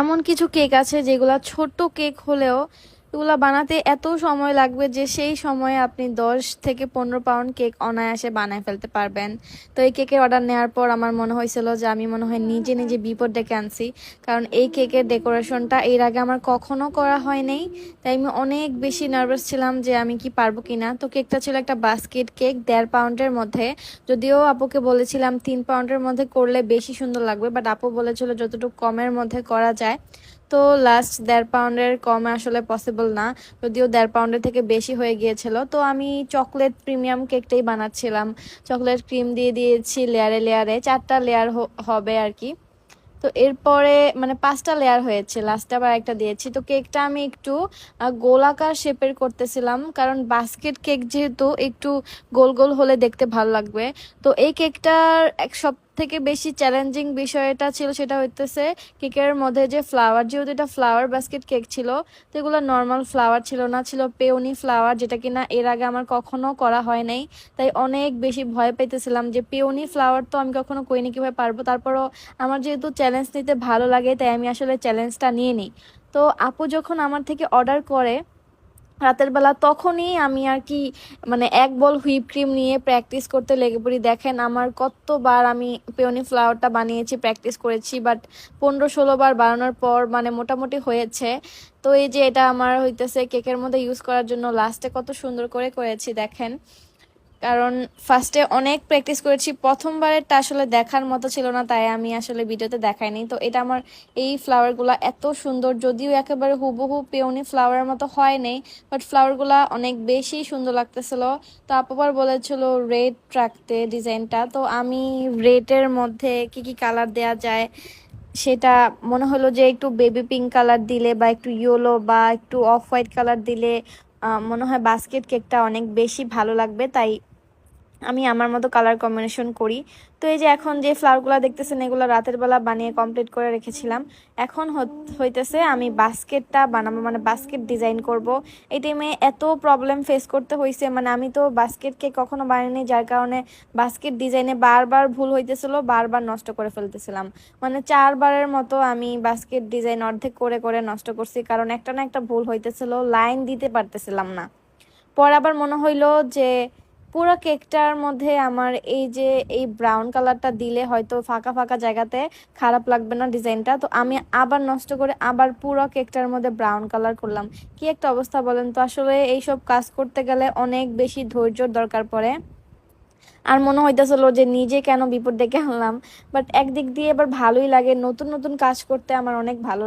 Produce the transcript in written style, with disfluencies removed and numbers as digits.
এমন কিছু কেক আছে যেগুলা ছোট কেক হলেও এগুলা বানাতে এত সময় লাগবে যে সেই সময়ে আপনি 10 থেকে 15 পাউন্ড কেক অনায়াসে বানায় ফেলতে পারবেন। তো এই কেকের অর্ডার নেওয়ার পর আমার মনে হয়েছিল যে আমি মনে হয় নিজে নিজে বিপদ ডেকে আনছি, কারণ এই কেকের ডেকোরেশনটা এর আগে আমার কখনো করা হয়নি। তাই আমি অনেক বেশি নার্ভাস ছিলাম যে আমি কি পারবো কিনা। তো কেকটা ছিল একটা বাস্কেট কেক 1.5 পাউন্ডের মধ্যে। যদিও আপুকে বলেছিলাম 3 পাউন্ডের মধ্যে করলে বেশি সুন্দর লাগবে, বাট আপু বলেছিল যতটুকু কমের মধ্যে করা যায়। তো লাস্ট 1.5 পাউন্ডের কমে আসলে পসিবল না, যদিও 1.5 পাউন্ডের থেকে বেশি হয়ে গিয়েছিল। তো আমি চকলেট প্রিমিয়াম কেকটাই বানাচ্ছিলাম। চকলেট ক্রিম দিয়ে দিয়েছি লেয়ারে লেয়ারে, 4টা লেয়ার হবে আর কি। তো এরপরে মানে 5টা লেয়ার হয়েছে, লাস্টে আবার একটা দিয়েছি। তো কেকটা আমি একটু গোলাকার শেপের করতেছিলাম, কারণ বাস্কেট কেক যেহেতু একটু গোল গোল হলে দেখতে ভালো লাগবে। তো এই কেকটার এক সব থেকে বেশি চ্যালেঞ্জিং বিষয়টা ছিল সেটা হইতেছে কেকের মধ্যে যে ফ্লাওয়ার, যেহেতু এটা ফ্লাওয়ার বাস্কেট কেক ছিল, তো এগুলো নর্মাল ফ্লাওয়ার ছিল না, ছিল পেওনি ফ্লাওয়ার, যেটা কিনা এর আগে আমার কখনো করা হয় নাই। তাই অনেক বেশি ভয় পাইতেছিলাম যে পেওনি ফ্লাওয়ার তো আমি কখনো করিনি, কিভাবে পারবো। তারপরও আমার যেহেতু চ্যালেঞ্জ নিতে ভালো লাগে তাই আমি আসলে চ্যালেঞ্জটা নিয়ে নিই। তো আপু যখন আমার থেকে অর্ডার করে রাতের বেলা, তখনই আমি আর কি মানে 1 বল হুইপ ক্রিম নিয়ে প্র্যাকটিস করতে লেগে পড়ি। দেখেন আমার কতবার আমি পেওনি ফ্লাওয়ারটা বানিয়েছি, প্র্যাকটিস করেছি, বাট 15-16 বার বানানোর পর মানে মোটামুটি হয়েছে। তো এই যে এটা আমার হইতেছে কেকের মধ্যে ইউজ করার জন্য লাস্টে কত সুন্দর করে করেছি দেখেন। কারণ ফার্স্টে অনেক প্র্যাকটিস করেছি, প্রথমবারেরটা আসলে দেখার মতো ছিল না, তাই আমি আসলে ভিডিওতে দেখাইনি। তো এটা আমার এই ফ্লাওয়ারগুলো এত সুন্দর, যদিও একেবারে হুবহু পেওনি ফ্লাওয়ারের মতো হয় নাই, বাট ফ্লাওয়ারগুলো অনেক বেশি সুন্দর লাগতেছিল। তো আপুবার বলেছিল রেড রাখতে ডিজাইনটা, তো আমি রেডের মধ্যে কি কি কালার দেয়া যায় সেটা মনে হলো যে একটু বেবি পিঙ্ক কালার দিলে বা একটু ইয়েলো বা একটু অফ হোয়াইট কালার দিলে মনে হয় বাস্কেট কেকটা অনেক বেশি ভালো লাগবে। তাই আমি আমার মতো কালার কম্বিনেশন করি। তো এই যে এখন যে ফ্লাওয়ারগুলো দেখতেছেন এগুলো রাতের বেলা বানিয়ে কমপ্লিট করে রেখেছিলাম। এখন হইতেছে আমি বাস্কেটটা বানাবো, মানে বাস্কেট ডিজাইন করব। এই টাইমে এত প্রবলেম ফেস করতে হয়েছে, মানে আমি তো বাস্কেটকে কখনো বানাইনি, যার কারণে বাস্কেট ডিজাইনে বারবার ভুল হইতেছিল, বারবার নষ্ট করে ফেলতেছিলাম। মানে 4 বারের মতো আমি বাস্কেট ডিজাইন অর্ধেক করে করে নষ্ট করছি, কারণ একটা না একটা ভুল হইতেছিল, লাইন দিতে পারতেছিলাম না। পরে আবার মনে হইলো যে পুরো কেকটার মধ্যে আমার এই যে এই ব্রাউন কালারটা দিলে হয়তো ফাঁকা ফাঁকা জায়গাতে খারাপ লাগবে না ডিজাইনটা। তো আমি আবার নষ্ট করে আবার পুরো কেকটার মধ্যে ব্রাউন কালার করলাম। কি একটা অবস্থা বলেন তো। আসলে এইসব কাজ করতে গেলে অনেক বেশি ধৈর্যর দরকার পড়ে। আর মনে হইতেছিল যে নিজে কেন বিপদ ডেকে আনলাম, বাট একদিক দিয়ে এবার ভালোই লাগে, নতুন নতুন কাজ করতে আমার অনেক ভালো লাগে।